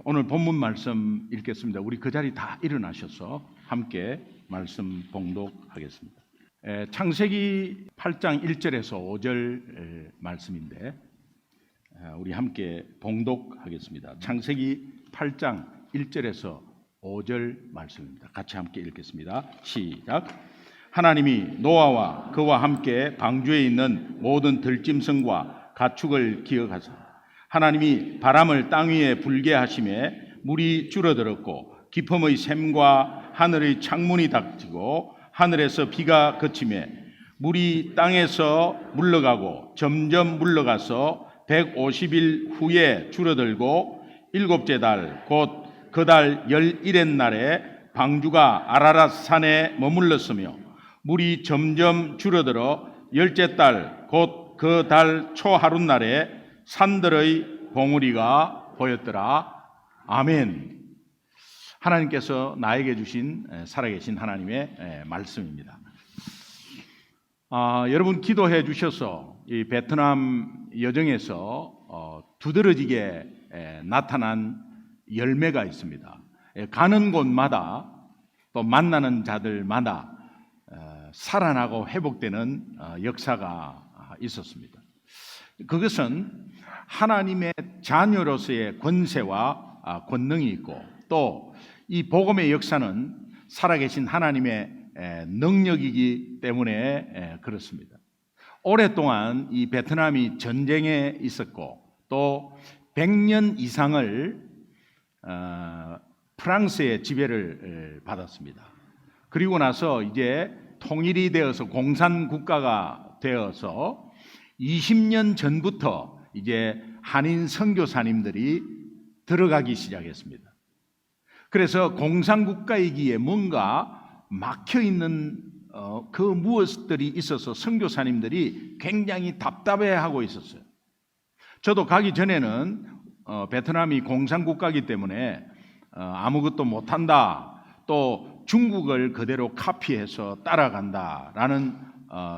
오늘 본문 말씀 읽겠습니다. 우리 그 자리 다 일어나셔서 함께 말씀 봉독하겠습니다. 창세기 8장 1절에서 5절 말씀인데 우리 함께 봉독하겠습니다. 창세기 8장 1절에서 5절 말씀입니다. 같이 함께 읽겠습니다. 시작. 하나님이 노아와 그와 함께 방주에 있는 모든 들짐승과 가축을 기억하사 하나님이 바람을 땅 위에 불게 하심에 물이 줄어들었고 깊음의 샘과 하늘의 창문이 닫히고 하늘에서 비가 그치매 물이 땅에서 물러가고 점점 물러가서 150일 후에 줄어들고 일곱째 달 곧 그 달 11의 날에 방주가 아라랏 산에 머물렀으며 물이 점점 줄어들어 열째 달 곧 그 달 초하룻날에 산들의 봉우리가 보였더라. 아멘. 하나님께서 나에게 주신 살아계신 하나님의 말씀입니다. 여러분 기도해 주셔서 이 베트남 여정에서 두드러지게 나타난 열매가 있습니다. 가는 곳마다 또 만나는 자들마다 살아나고 회복되는 역사가 있었습니다. 그것은 하나님의 자녀로서의 권세와 권능이 있고 또 이 복음의 역사는 살아계신 하나님의 능력이기 때문에 그렇습니다. 오랫동안 이 베트남이 전쟁에 있었고 또 100년 이상을 프랑스의 지배를 받았습니다. 그리고 나서 이제 통일이 되어서 공산국가가 되어서 20년 전부터 이제 한인 선교사님들이 들어가기 시작했습니다. 그래서 공산국가이기에 뭔가 막혀있는 그 무엇들이 있어서 선교사님들이 굉장히 답답해하고 있었어요. 저도 가기 전에는 베트남이 공산국가이기 때문에 아무것도 못한다, 또 중국을 그대로 카피해서 따라간다라는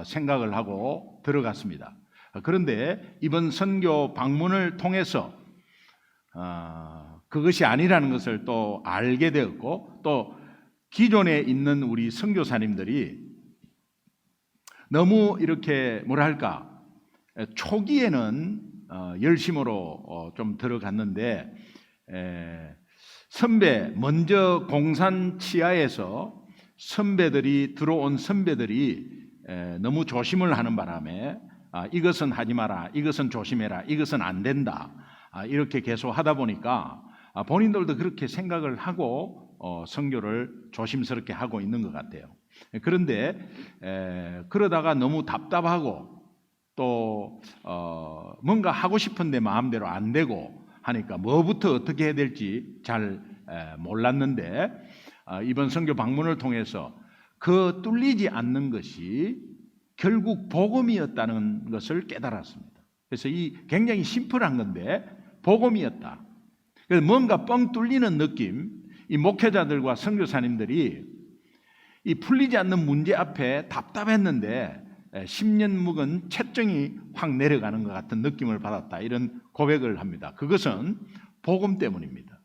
생각을 하고 들어갔습니다. 그런데 이번 선교 방문을 통해서 그것이 아니라는 것을 또 알게 되었고 또 기존에 있는 우리 선교사님들이 너무 이렇게 뭐랄까 초기에는 열심으로 좀 들어갔는데 먼저 공산 치하에서 들어온 선배들이 너무 조심을 하는 바람에 이것은 하지 마라, 이것은 조심해라, 이것은 안 된다, 이렇게 계속 하다 보니까 본인들도 그렇게 생각을 하고 선교를 조심스럽게 하고 있는 것 같아요. 그런데 그러다가 너무 답답하고 또 뭔가 하고 싶은데 마음대로 안 되고 하니까 뭐부터 어떻게 해야 될지 잘 몰랐는데 이번 선교 방문을 통해서 그 뚫리지 않는 것이 결국 복음이었다는 것을 깨달았습니다. 그래서 이 굉장히 심플한 건데 복음이었다. 그래서 뭔가 뻥 뚫리는 느낌, 이 목회자들과 선교사님들이 이 풀리지 않는 문제 앞에 답답했는데 10년 묵은 채증이 확 내려가는 것 같은 느낌을 받았다, 이런 고백을 합니다. 그것은 복음 때문입니다.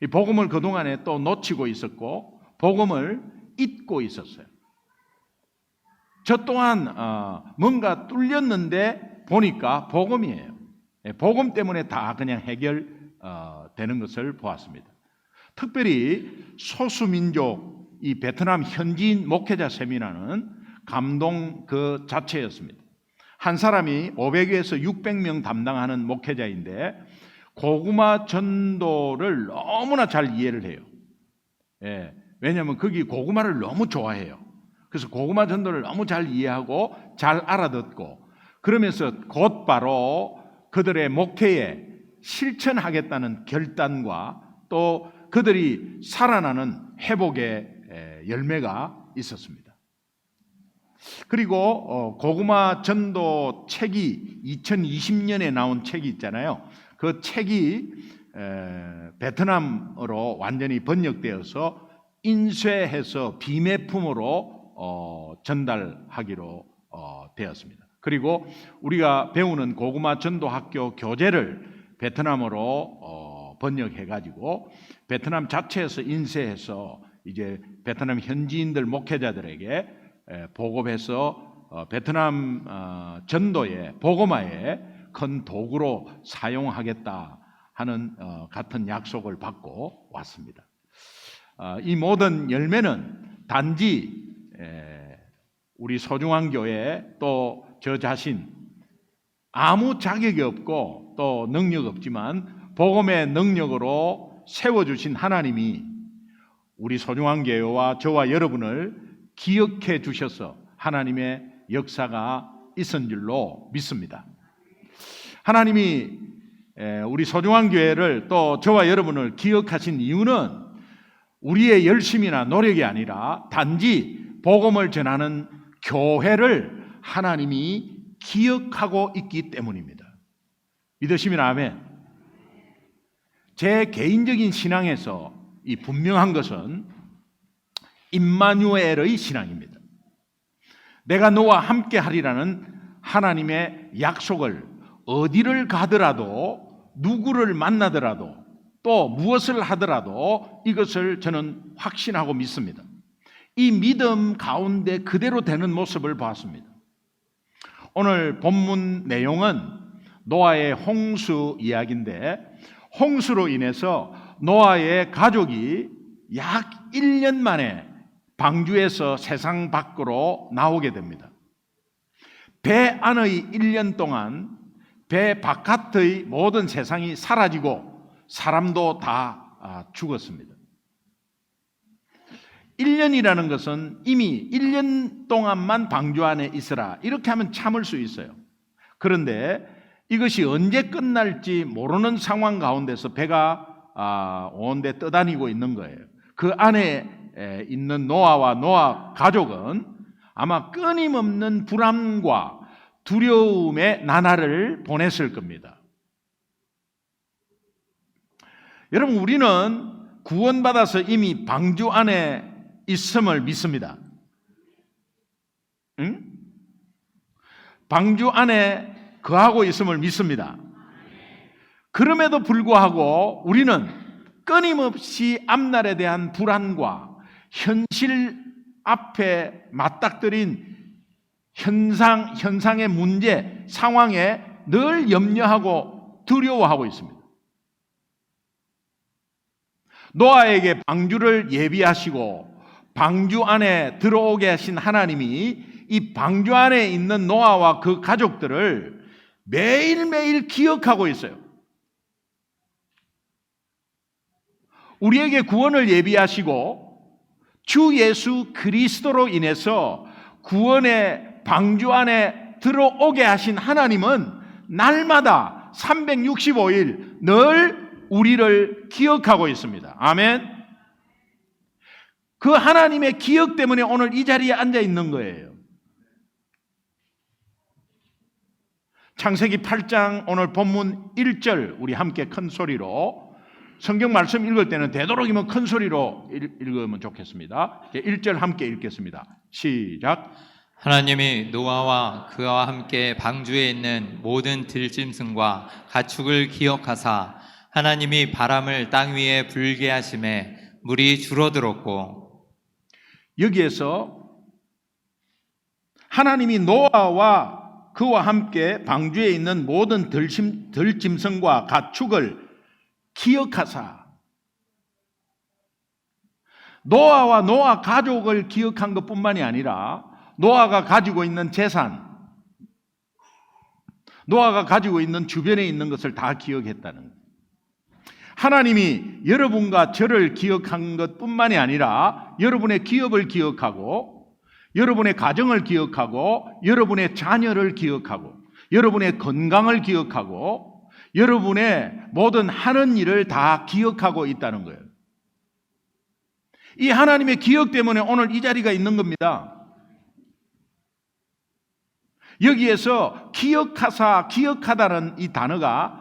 이 복음을 그동안에 또 놓치고 있었고 복음을 잊고 있었어요. 저 또한 뭔가 뚫렸는데 보니까 복음이에요. 복음 때문에 다 그냥 해결되는 것을 보았습니다. 특별히 소수민족 이 베트남 현지인 목회자 세미나는 감동 그 자체였습니다. 한 사람이 500에서 600명 담당하는 목회자인데 고구마 전도를 너무나 잘 이해를 해요. 왜냐하면 거기 고구마를 너무 좋아해요. 그래서 고구마 전도를 너무 잘 이해하고 잘 알아듣고 그러면서 곧바로 그들의 목회에 실천하겠다는 결단과 또 그들이 살아나는 회복의 열매가 있었습니다. 그리고 고구마 전도 책이 2020년에 나온 책이 있잖아요. 그 책이 베트남어로 완전히 번역되어서 인쇄해서 비매품으로 전달하기로 되었습니다. 그리고 우리가 배우는 고구마 전도 학교 교재를 베트남어로 번역해가지고 베트남 자체에서 인쇄해서 이제 베트남 현지인들 목회자들에게 보급해서 베트남 전도의 복음화에 큰 도구로 사용하겠다 하는 같은 약속을 받고 왔습니다. 이 모든 열매는 단지 우리 소중한 교회 또 저 자신 아무 자격이 없고 또 능력 없지만 복음의 능력으로 세워주신 하나님이 우리 소중한 교회와 저와 여러분을 기억해 주셔서 하나님의 역사가 있은 줄로 믿습니다. 하나님이 우리 소중한 교회를 또 저와 여러분을 기억하신 이유는 우리의 열심이나 노력이 아니라 단지 복음을 전하는 교회를 하나님이 기억하고 있기 때문입니다. 믿으시면 아멘. 제 개인적인 신앙에서 이 분명한 것은 임마누엘의 신앙입니다. 내가 너와 함께 하리라는 하나님의 약속을 어디를 가더라도 누구를 만나더라도 또 무엇을 하더라도 이것을 저는 확신하고 믿습니다. 이 믿음 가운데 그대로 되는 모습을 보았습니다. 오늘 본문 내용은 노아의 홍수 이야기인데 홍수로 인해서 노아의 가족이 약 1년 만에 방주에서 세상 밖으로 나오게 됩니다. 배 안의 1년 동안 배 바깥의 모든 세상이 사라지고 사람도 다 죽었습니다. 1년이라는 것은 이미 1년 동안만 방주 안에 있으라 이렇게 하면 참을 수 있어요. 그런데 이것이 언제 끝날지 모르는 상황 가운데서 배가 온데 떠다니고 있는 거예요. 그 안에 있는 노아와 노아 가족은 아마 끊임없는 불안과 두려움의 나날을 보냈을 겁니다. 여러분, 우리는 구원받아서 이미 방주 안에 있음을 믿습니다. 응? 방주 안에 거하고 있음을 믿습니다. 그럼에도 불구하고 우리는 끊임없이 앞날에 대한 불안과 현실 앞에 맞닥뜨린 현상의 문제, 상황에 늘 염려하고 두려워하고 있습니다. 노아에게 방주를 예비하시고 방주 안에 들어오게 하신 하나님이 이 방주 안에 있는 노아와 그 가족들을 매일매일 기억하고 있어요. 우리에게 구원을 예비하시고 주 예수 그리스도로 인해서 구원의 방주 안에 들어오게 하신 하나님은 날마다 365일 늘 우리를 기억하고 있습니다. 아멘. 그 하나님의 기억 때문에 오늘 이 자리에 앉아 있는 거예요. 창세기 8장 오늘 본문 1절 우리 함께 큰 소리로 성경 말씀 읽을 때는 되도록이면 큰 소리로 읽으면 좋겠습니다. 1절 함께 읽겠습니다. 시작. 하나님이 노아와 그와 함께 방주에 있는 모든 들짐승과 가축을 기억하사 하나님이 바람을 땅 위에 불게 하심에 물이 줄어들었고. 여기에서 하나님이 노아와 그와 함께 방주에 있는 모든 들짐승과 가축을 기억하사, 노아와 노아 가족을 기억한 것뿐만이 아니라 노아가 가지고 있는 재산, 노아가 가지고 있는 주변에 있는 것을 다 기억했다는 거예요. 하나님이 여러분과 저를 기억한 것뿐만이 아니라 여러분의 기업을 기억하고 여러분의 가정을 기억하고 여러분의 자녀를 기억하고 여러분의 건강을 기억하고 여러분의 모든 하는 일을 다 기억하고 있다는 거예요. 이 하나님의 기억 때문에 오늘 이 자리가 있는 겁니다. 여기에서 기억하사, 기억하다는 이 단어가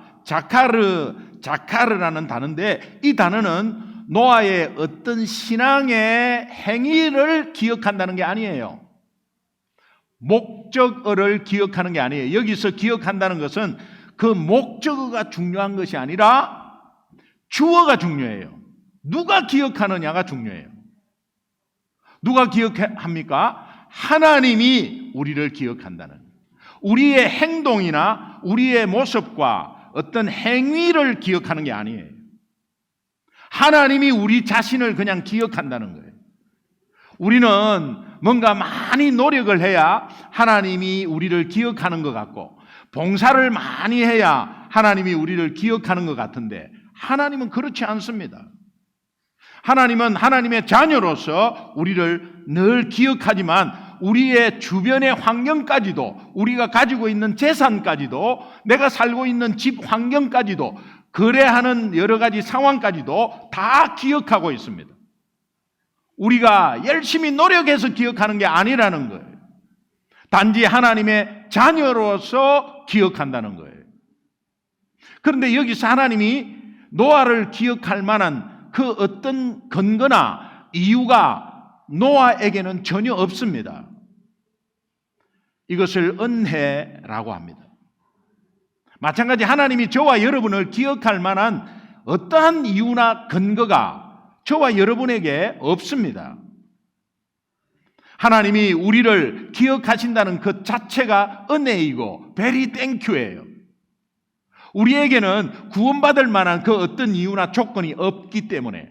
자카르라는 단어인데 이 단어는 노아의 어떤 신앙의 행위를 기억한다는 게 아니에요. 목적어를 기억하는 게 아니에요. 여기서 기억한다는 것은 그 목적어가 중요한 것이 아니라 주어가 중요해요. 누가 기억하느냐가 중요해요. 누가 기억합니까? 하나님이 우리를 기억한다는, 우리의 행동이나 우리의 모습과 어떤 행위를 기억하는 게 아니에요. 하나님이 우리 자신을 그냥 기억한다는 거예요. 우리는 뭔가 많이 노력을 해야 하나님이 우리를 기억하는 것 같고, 봉사를 많이 해야 하나님이 우리를 기억하는 것 같은데, 하나님은 그렇지 않습니다. 하나님은 하나님의 자녀로서 우리를 늘 기억하지만 우리의 주변의 환경까지도, 우리가 가지고 있는 재산까지도, 내가 살고 있는 집 환경까지도, 거래하는 여러 가지 상황까지도 다 기억하고 있습니다. 우리가 열심히 노력해서 기억하는 게 아니라는 거예요. 단지 하나님의 자녀로서 기억한다는 거예요. 그런데 여기서 하나님이 노아를 기억할 만한 그 어떤 근거나 이유가 노아에게는 전혀 없습니다. 이것을 은혜라고 합니다. 마찬가지 하나님이 저와 여러분을 기억할 만한 어떠한 이유나 근거가 저와 여러분에게 없습니다. 하나님이 우리를 기억하신다는 그 자체가 은혜이고 very thank you예요. 우리에게는 구원받을 만한 그 어떤 이유나 조건이 없기 때문에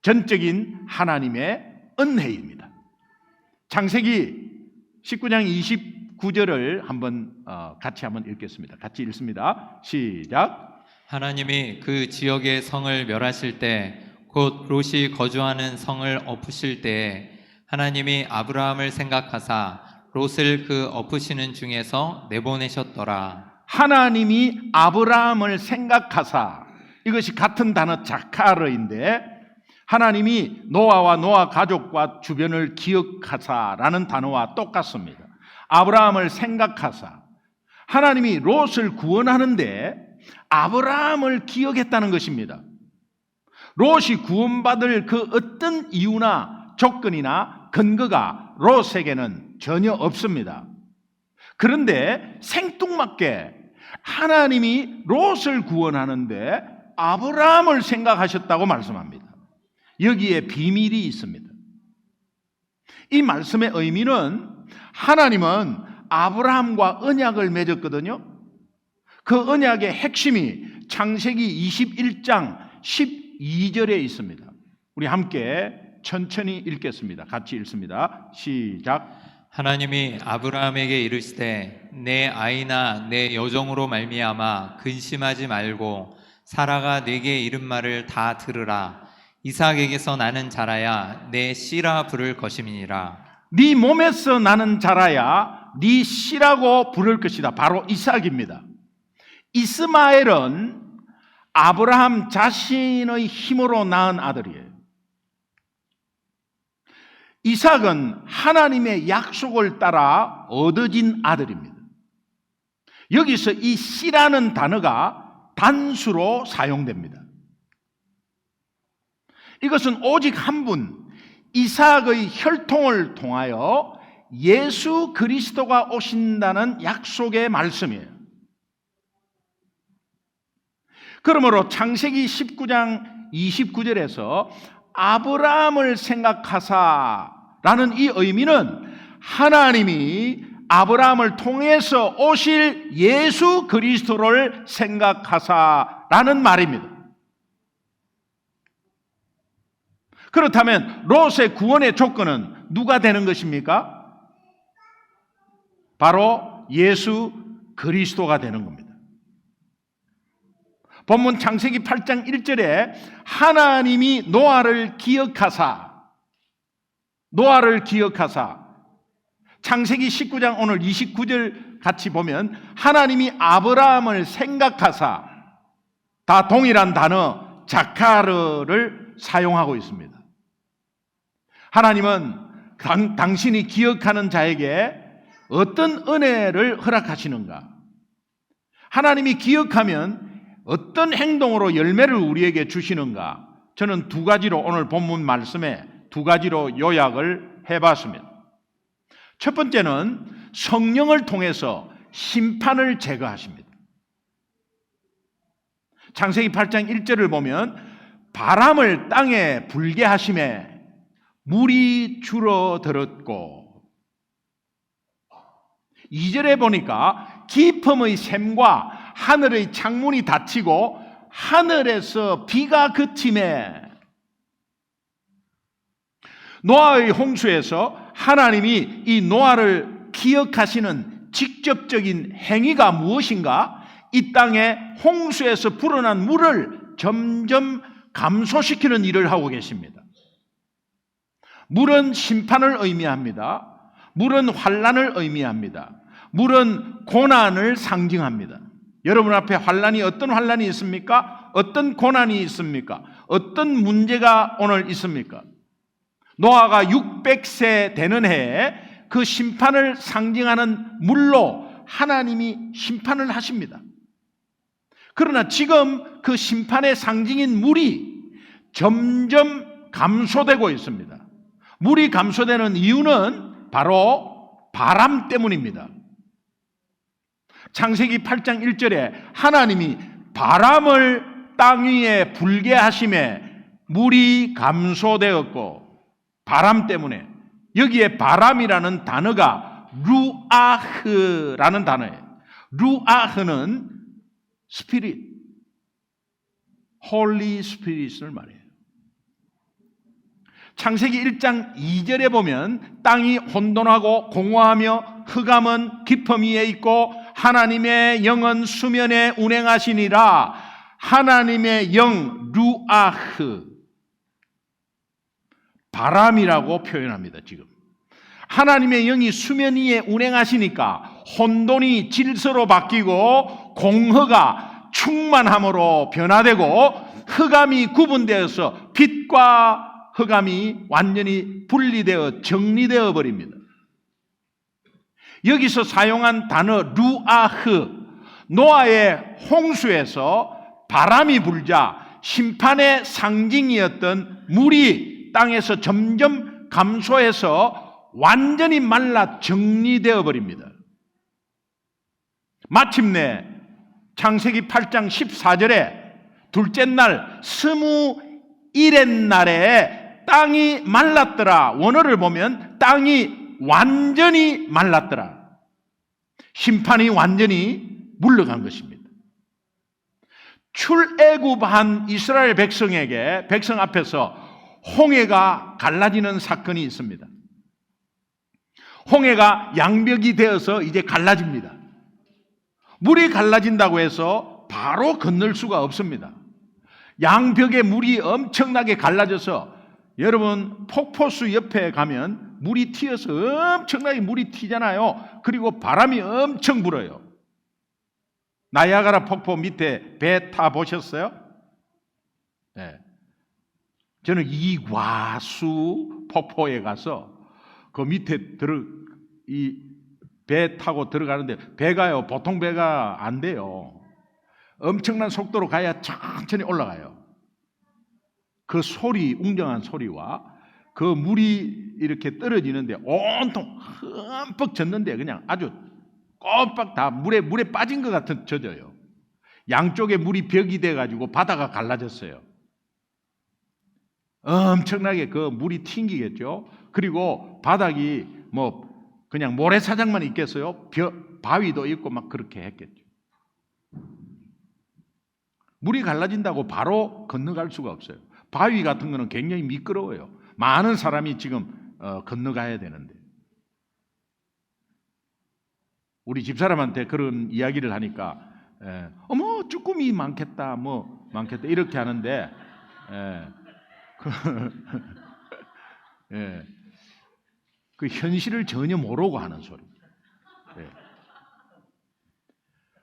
전적인 하나님의 은혜입니다. 창세기 19장 29절을 같이 한번 읽겠습니다. 같이 읽습니다. 시작. 하나님이 그 지역의 성을 멸하실 때, 곧 롯이 거주하는 성을 엎으실 때에 하나님이 아브라함을 생각하사 롯을 그 엎으시는 중에서 내보내셨더라. 하나님이 아브라함을 생각하사, 이것이 같은 단어 자카르인데, 하나님이 노아와 노아 가족과 주변을 기억하사라는 단어와 똑같습니다. 아브라함을 생각하사, 하나님이 롯을 구원하는데 아브라함을 기억했다는 것입니다. 롯이 구원받을 그 어떤 이유나 조건이나 근거가 롯에게는 전혀 없습니다. 그런데 생뚱맞게 하나님이 롯을 구원하는데 아브라함을 생각하셨다고 말씀합니다. 여기에 비밀이 있습니다. 이 말씀의 의미는, 하나님은 아브라함과 언약을 맺었거든요. 그 언약의 핵심이 창세기 21장 12절에 있습니다. 우리 함께 천천히 읽겠습니다. 같이 읽습니다. 시작. 하나님이 아브라함에게 이르시되 내 아이나 내 여종으로 말미암아 근심하지 말고 사라가 네게 이른 말을 다 들으라. 이삭에게서 나는 자라야 내 씨라 부를 것임이니라. 네 몸에서 나는 자라야 네 씨라고 부를 것이다. 바로 이삭입니다. 이스마엘은 아브라함 자신의 힘으로 낳은 아들이에요. 이삭은 하나님의 약속을 따라 얻어진 아들입니다. 여기서 이 씨라는 단어가 단수로 사용됩니다. 이것은 오직 한 분, 이삭의 혈통을 통하여 예수 그리스도가 오신다는 약속의 말씀이에요. 그러므로 창세기 19장 29절에서 아브라함을 생각하사라는 이 의미는 하나님이 아브라함을 통해서 오실 예수 그리스도를 생각하사라는 말입니다. 그렇다면 롯의 구원의 조건은 누가 되는 것입니까? 바로 예수 그리스도가 되는 겁니다. 본문 창세기 8장 1절에 하나님이 노아를 기억하사, 창세기 19장 오늘 29절 같이 보면 하나님이 아브라함을 생각하사, 다 동일한 단어 자카르를 사용하고 있습니다. 하나님은 당신이 기억하는 자에게 어떤 은혜를 허락하시는가? 하나님이 기억하면 어떤 행동으로 열매를 우리에게 주시는가? 저는 두 가지로 오늘 본문 말씀에 두 가지로 요약을 해봤습니다. 첫 번째는 성령을 통해서 심판을 제거하십니다. 창세기 8장 1절을 보면 바람을 땅에 불게 하심에 물이 줄어들었고, 2절에 보니까 기품의 샘과 하늘의 창문이 닫히고 하늘에서 비가 그침에, 노아의 홍수에서 하나님이 이 노아를 기억하시는 직접적인 행위가 무엇인가? 이 땅에 홍수에서 불어난 물을 점점 감소시키는 일을 하고 계십니다. 물은 심판을 의미합니다. 물은 환난을 의미합니다. 물은 고난을 상징합니다. 여러분 앞에 환난이 어떤 환난이 있습니까? 어떤 고난이 있습니까? 어떤 문제가 오늘 있습니까? 노아가 600세 되는 해에 그 심판을 상징하는 물로 하나님이 심판을 하십니다. 그러나 지금 그 심판의 상징인 물이 점점 감소되고 있습니다. 물이 감소되는 이유는 바로 바람 때문입니다. 창세기 8장 1절에 하나님이 바람을 땅 위에 불게 하심에 물이 감소되었고, 바람 때문에, 여기에 바람이라는 단어가 루아흐라는 단어예요. 루아흐는 스피릿, 홀리 스피릿을 말해요. 창세기 1장 2절에 보면 땅이 혼돈하고 공허하며 흑암은 깊음 위에 있고 하나님의 영은 수면에 운행하시니라. 하나님의 영 루아흐, 바람이라고 표현합니다. 지금 하나님의 영이 수면 위에 운행하시니까 혼돈이 질서로 바뀌고 공허가 충만함으로 변화되고 흑암이 구분되어서 빛과 흑암이 완전히 분리되어 정리되어 버립니다. 여기서 사용한 단어 루아흐, 노아의 홍수에서 바람이 불자 심판의 상징이었던 물이 땅에서 점점 감소해서 완전히 말라 정리되어 버립니다. 마침내 창세기 8장 14절에 둘째 날 스무일의 날에 땅이 말랐더라. 원어를 보면 땅이 완전히 말랐더라. 심판이 완전히 물러간 것입니다. 출애굽한 이스라엘 백성에게, 백성 앞에서 홍해가 갈라지는 사건이 있습니다. 홍해가 양벽이 되어서 이제 갈라집니다. 물이 갈라진다고 해서 바로 건널 수가 없습니다. 양벽에 물이 엄청나게 갈라져서, 여러분 폭포수 옆에 가면 물이 튀어서 엄청나게 물이 튀잖아요. 그리고 바람이 엄청 불어요. 나이아가라 폭포 밑에 배 타 보셨어요? 네. 저는 이과수 폭포에 가서 그 밑에 이 배 타고 들어가는데, 배가요 보통 배가 안 돼요. 엄청난 속도로 가야 천천히 올라가요. 그 소리, 웅장한 소리와 그 물이 이렇게 떨어지는데 온통 흠뻑 젖는데 그냥 아주 꼼빡 다 물에 빠진 것 같은 젖어요. 양쪽에 물이 벽이 돼가지고 바다가 갈라졌어요. 엄청나게 그 물이 튕기겠죠. 그리고 바닥이 뭐 그냥 모래사장만 있겠어요? 바위도 있고 막 그렇게 했겠죠. 물이 갈라진다고 바로 건너갈 수가 없어요. 바위 같은 거는 굉장히 미끄러워요. 많은 사람이 지금 건너가야 되는데, 우리 집사람한테 그런 이야기를 하니까 어머 쭈꾸미 많겠다, 뭐 많겠다 이렇게 하는데 그 현실을 전혀 모르고 하는 소리.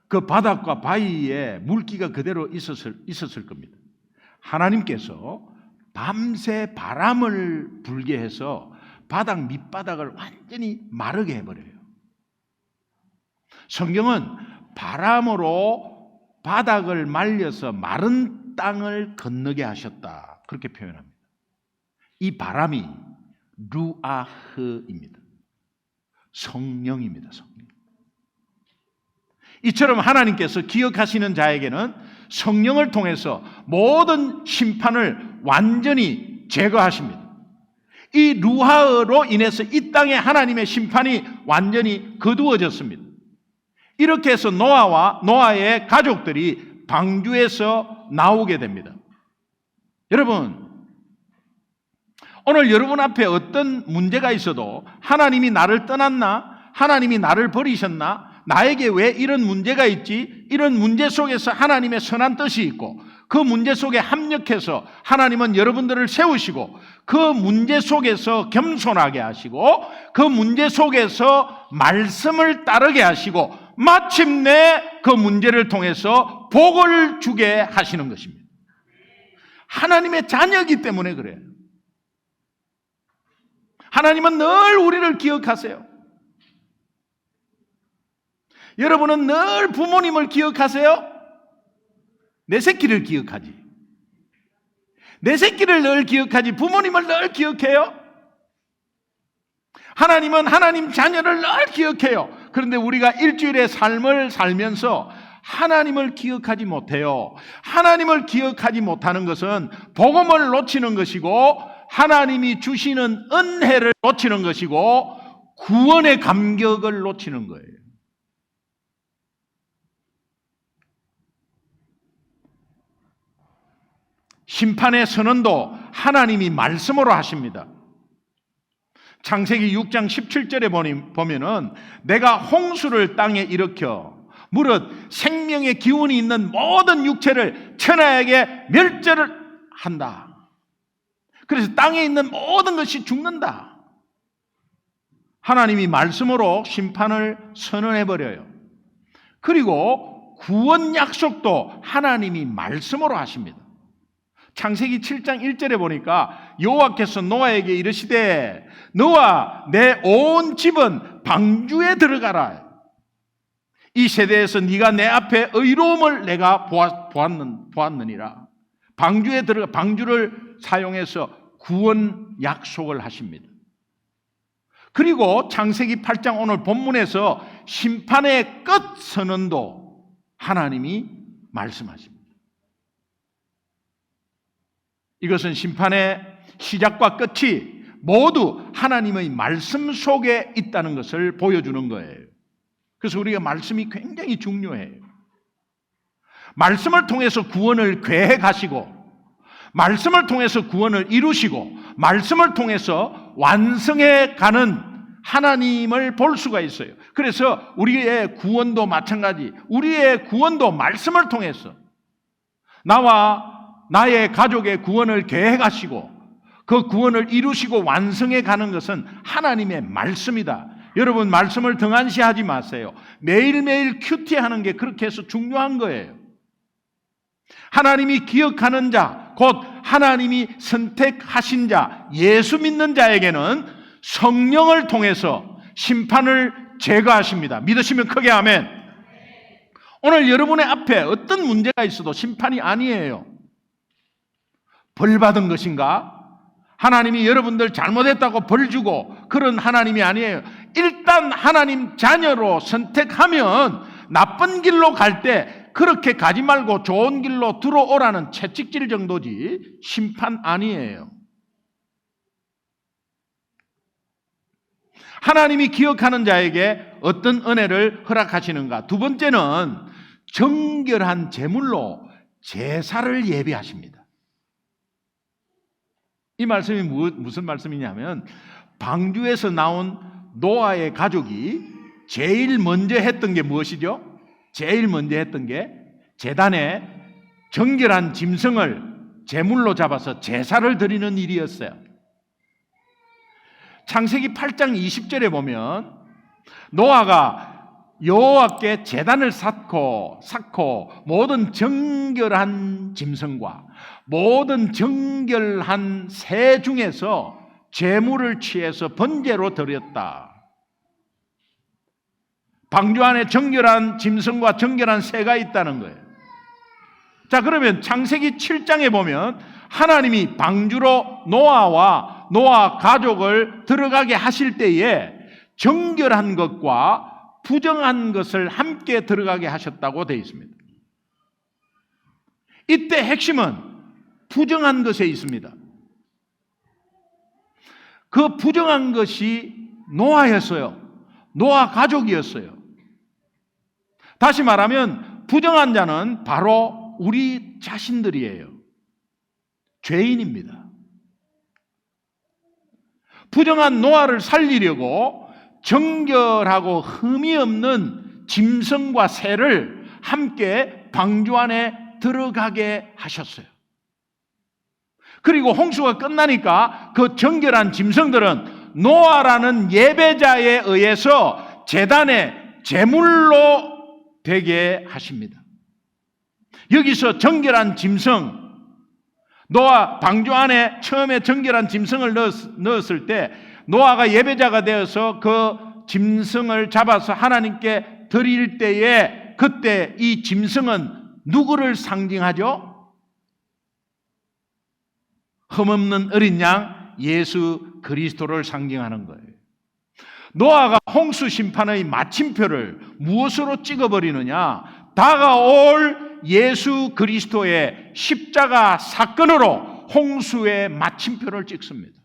그 바닥과 바위에 물기가 그대로 있었을 겁니다. 하나님께서 밤새 바람을 불게 해서 바닥 밑바닥을 완전히 마르게 해버려요. 성경은 바람으로 바닥을 말려서 마른 땅을 건너게 하셨다, 그렇게 표현합니다. 이 바람이 루아흐입니다. 성령입니다. 성령. 이처럼 하나님께서 기억하시는 자에게는 성령을 통해서 모든 심판을 완전히 제거하십니다. 이 루하로 인해서 이 땅에 하나님의 심판이 완전히 거두어졌습니다. 이렇게 해서 노아와 노아의 가족들이 방주에서 나오게 됩니다. 여러분, 오늘 여러분 앞에 어떤 문제가 있어도 하나님이 나를 떠났나? 하나님이 나를 버리셨나? 나에게 왜 이런 문제가 있지? 이런 문제 속에서 하나님의 선한 뜻이 있고 그 문제 속에 합력해서 하나님은 여러분들을 세우시고 그 문제 속에서 겸손하게 하시고 그 문제 속에서 말씀을 따르게 하시고 마침내 그 문제를 통해서 복을 주게 하시는 것입니다. 하나님의 자녀이기 때문에 그래요. 하나님은 늘 우리를 기억하세요. 여러분은 늘 부모님을 기억하세요? 내 새끼를 기억하지. 내 새끼를 늘 기억하지 부모님을 늘 기억해요? 하나님은 하나님 자녀를 늘 기억해요. 그런데 우리가 일주일의 삶을 살면서 하나님을 기억하지 못해요. 하나님을 기억하지 못하는 것은 복음을 놓치는 것이고 하나님이 주시는 은혜를 놓치는 것이고 구원의 감격을 놓치는 거예요. 심판의 선언도 하나님이 말씀으로 하십니다. 창세기 6장 17절에 보면은 내가 홍수를 땅에 일으켜 무릇 생명의 기운이 있는 모든 육체를 천하에게 멸절을 한다. 그래서 땅에 있는 모든 것이 죽는다. 하나님이 말씀으로 심판을 선언해버려요. 그리고 구원 약속도 하나님이 말씀으로 하십니다. 창세기 7장 1절에 보니까 여호와께서 노아에게 이르시되 너와 내 온 집은 방주에 들어가라. 이 세대에서 네가 내 앞에 의로움을 내가 보았느니라. 방주에 들어가 방주를 사용해서 구원 약속을 하십니다. 그리고 창세기 8장 오늘 본문에서 심판의 끝 선언도 하나님이 말씀하십니다. 이것은 심판의 시작과 끝이 모두 하나님의 말씀 속에 있다는 것을 보여주는 거예요. 그래서 우리가 말씀이 굉장히 중요해요. 말씀을 통해서 구원을 계획하시고 말씀을 통해서 구원을 이루시고 말씀을 통해서 완성해 가는 하나님을 볼 수가 있어요. 그래서 우리의 구원도 마찬가지, 우리의 구원도 말씀을 통해서 나와 나의 가족의 구원을 계획하시고 그 구원을 이루시고 완성해 가는 것은 하나님의 말씀이다. 여러분, 말씀을 등한시하지 마세요. 매일매일 큐티하는 게 그렇게 해서 중요한 거예요. 하나님이 기억하는 자, 곧 하나님이 선택하신 자, 예수 믿는 자에게는 성령을 통해서 심판을 제거하십니다. 믿으시면 크게 아멘. 오늘 여러분의 앞에 어떤 문제가 있어도 심판이 아니에요. 벌 받은 것인가? 하나님이 여러분들 잘못했다고 벌 주고 그런 하나님이 아니에요. 일단 하나님 자녀로 선택하면 나쁜 길로 갈 때 그렇게 가지 말고 좋은 길로 들어오라는 채찍질 정도지 심판 아니에요. 하나님이 기억하는 자에게 어떤 은혜를 허락하시는가? 두 번째는 정결한 제물로 제사를 예비하십니다. 이 말씀이 무슨 말씀이냐면 방주에서 나온 노아의 가족이 제일 먼저 했던 게 무엇이죠? 제일 먼저 했던 게 제단에 정결한 짐승을 제물로 잡아서 제사를 드리는 일이었어요. 창세기 8장 20절에 보면 노아가 여호와께 제단을 쌓고 모든 정결한 짐승과 모든 정결한 새 중에서 제물을 취해서 번제로 드렸다. 방주 안에 정결한 짐승과 정결한 새가 있다는 거예요. 자, 그러면 창세기 7장에 보면 하나님이 방주로 노아와 노아 가족을 들어가게 하실 때에 정결한 것과 부정한 것을 함께 들어가게 하셨다고 되어 있습니다. 이때 핵심은 부정한 것에 있습니다. 그 부정한 것이 노아였어요. 노아 가족이었어요. 다시 말하면 부정한 자는 바로 우리 자신들이에요. 죄인입니다. 부정한 노아를 살리려고 정결하고 흠이 없는 짐승과 새를 함께 방주 안에 들어가게 하셨어요. 그리고 홍수가 끝나니까 그 정결한 짐승들은 노아라는 예배자에 의해서 제단의 제물로 되게 하십니다. 여기서 정결한 짐승, 노아 방주 안에 처음에 정결한 짐승을 넣었을 때 노아가 예배자가 되어서 그 짐승을 잡아서 하나님께 드릴 때에 그때 이 짐승은 누구를 상징하죠? 흠없는 어린 양 예수 그리스도를 상징하는 거예요. 노아가 홍수 심판의 마침표를 무엇으로 찍어버리느냐? 다가올 예수 그리스도의 십자가 사건으로 홍수의 마침표를 찍습니다.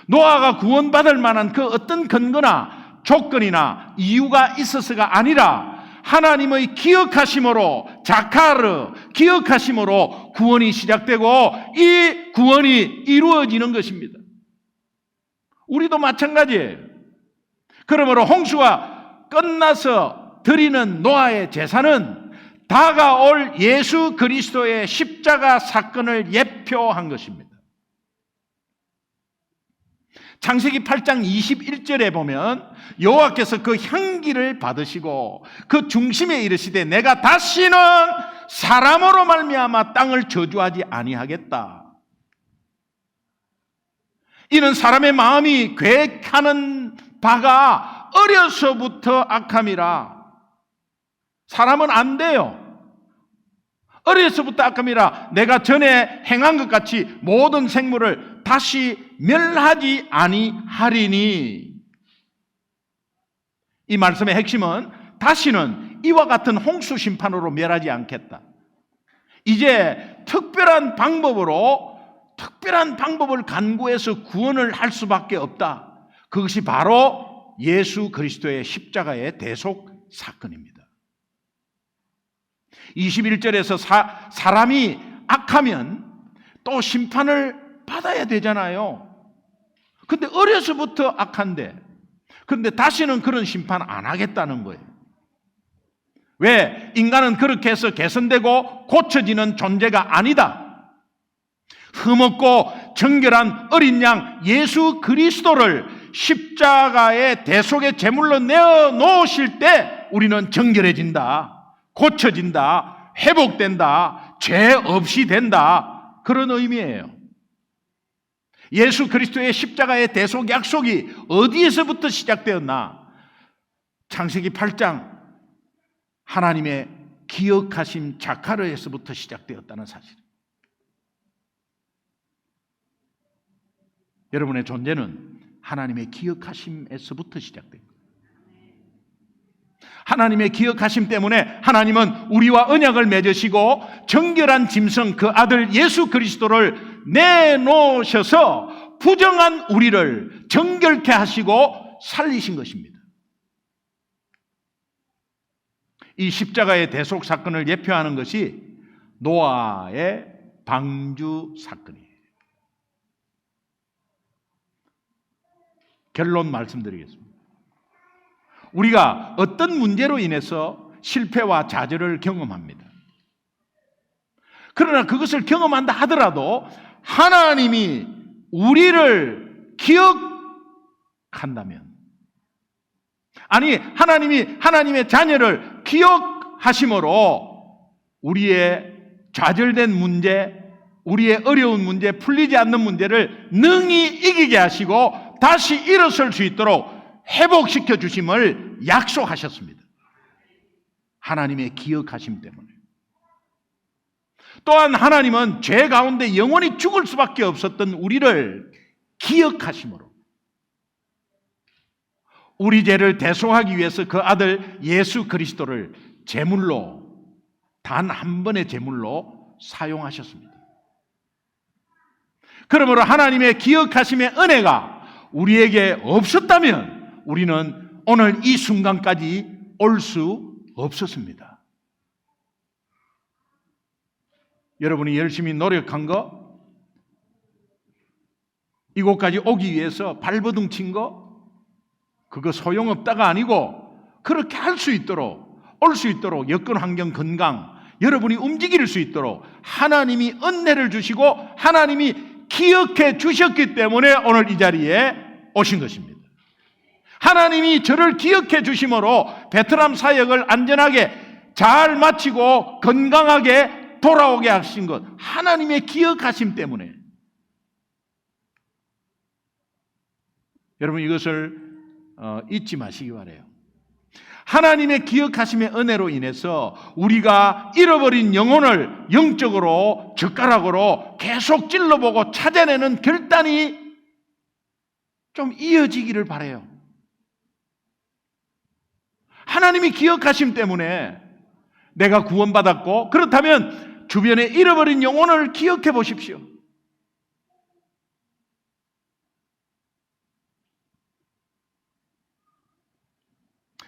노아가 구원받을 만한 그 어떤 근거나 조건이나 이유가 있어서가 아니라 하나님의 기억하심으로, 자카르 기억하심으로 구원이 시작되고 이 구원이 이루어지는 것입니다. 우리도 마찬가지예요. 그러므로 홍수가 끝나서 드리는 노아의 제사는 다가올 예수 그리스도의 십자가 사건을 예표한 것입니다. 창세기 8장 21절에 보면 여호와께서 그 향기를 받으시고 그 중심에 이르시되 내가 다시는 사람으로 말미암아 땅을 저주하지 아니하겠다. 이는 사람의 마음이 계획하는 바가 어려서부터 악함이라. 사람은 안 돼요. 어려서부터 악함이라 내가 전에 행한 것 같이 모든 생물을 다시 멸하지 아니하리니. 이 말씀의 핵심은 다시는 이와 같은 홍수 심판으로 멸하지 않겠다. 이제 특별한 방법을 간구해서 구원을 할 수밖에 없다. 그것이 바로 예수 그리스도의 십자가의 대속 사건입니다. 21절에서 사람이 악하면 또 심판을 받아야 되잖아요. 근데 어려서부터 악한데, 근데 다시는 그런 심판 안 하겠다는 거예요. 왜? 인간은 그렇게 해서 개선되고 고쳐지는 존재가 아니다. 흠없고 정결한 어린 양 예수 그리스도를 십자가의 대속의 제물로 내어놓으실 때 우리는 정결해진다, 고쳐진다, 회복된다, 죄 없이 된다. 그런 의미예요. 예수 그리스도의 십자가의 대속 약속이 어디에서부터 시작되었나? 창세기 8장 하나님의 기억하심 자카르에서부터 시작되었다는 사실. 여러분의 존재는 하나님의 기억하심에서부터 시작된 거예요. 하나님의 기억하심 때문에 하나님은 우리와 언약을 맺으시고 정결한 짐승 그 아들 예수 그리스도를 내놓으셔서 부정한 우리를 정결케 하시고 살리신 것입니다. 이 십자가의 대속 사건을 예표하는 것이 노아의 방주 사건이에요. 결론 말씀드리겠습니다. 우리가 어떤 문제로 인해서 실패와 좌절을 경험합니다. 그러나 그것을 경험한다 하더라도 하나님이 우리를 기억한다면, 아니 하나님이 하나님의 자녀를 기억하심으로 우리의 좌절된 문제, 우리의 어려운 문제, 풀리지 않는 문제를 능히 이기게 하시고 다시 일어설 수 있도록 회복시켜 주심을 약속하셨습니다. 하나님의 기억하심 때문에. 또한 하나님은 죄 가운데 영원히 죽을 수밖에 없었던 우리를 기억하심으로 우리 죄를 대속하기 위해서 그 아들 예수 그리스도를 제물로 단 한 번의 제물로 사용하셨습니다. 그러므로 하나님의 기억하심의 은혜가 우리에게 없었다면 우리는 오늘 이 순간까지 올 수 없었습니다. 여러분이 열심히 노력한 거, 이곳까지 오기 위해서 발버둥 친 거, 그거 소용없다가 아니고 그렇게 할 수 있도록, 올 수 있도록 여건, 환경, 건강, 여러분이 움직일 수 있도록 하나님이 은혜를 주시고 하나님이 기억해 주셨기 때문에 오늘 이 자리에 오신 것입니다. 하나님이 저를 기억해 주심으로 베트남 사역을 안전하게 잘 마치고 건강하게 돌아오게 하신 것, 하나님의 기억하심 때문에. 여러분 이것을 잊지 마시기 바라요. 하나님의 기억하심의 은혜로 인해서 우리가 잃어버린 영혼을 영적으로 젓가락으로 계속 찔러보고 찾아내는 결단이 좀 이어지기를 바라요. 하나님이 기억하심 때문에 내가 구원받았고, 그렇다면 주변에 잃어버린 영혼을 기억해 보십시오.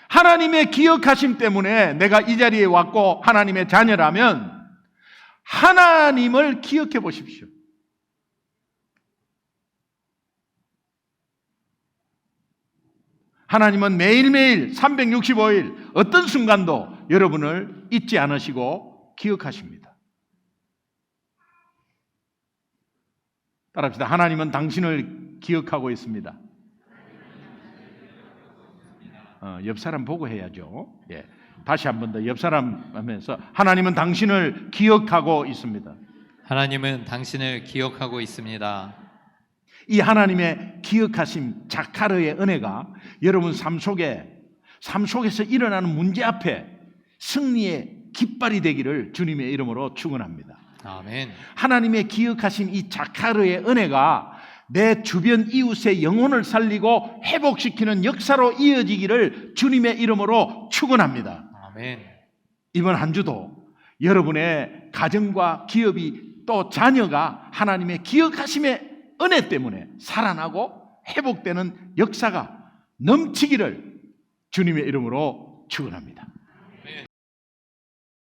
하나님의 기억하심 때문에 내가 이 자리에 왔고 하나님의 자녀라면 하나님을 기억해 보십시오. 하나님은 매일매일 365일 어떤 순간도 여러분을 잊지 않으시고 기억하십니다. 따라합시다. 하나님은 당신을 기억하고 있습니다. 옆 사람 보고 해야죠. 예. 다시 한 번 더 옆 사람 하면서 하나님은 당신을 기억하고 있습니다. 하나님은 당신을 기억하고 있습니다. 이 하나님의 기억하심 자카르의 은혜가 여러분 삶 속에서 일어나는 문제 앞에 승리의 깃발이 되기를 주님의 이름으로 축원합니다. 아멘. 하나님의 기억하심 이 자카르의 은혜가 내 주변 이웃의 영혼을 살리고 회복시키는 역사로 이어지기를 주님의 이름으로 축원합니다. 아멘. 이번 한 주도 여러분의 가정과 기업이 또 자녀가 하나님의 기억하심의 은혜 때문에 살아나고 회복되는 역사가 넘치기를 주님의 이름으로 축원합니다.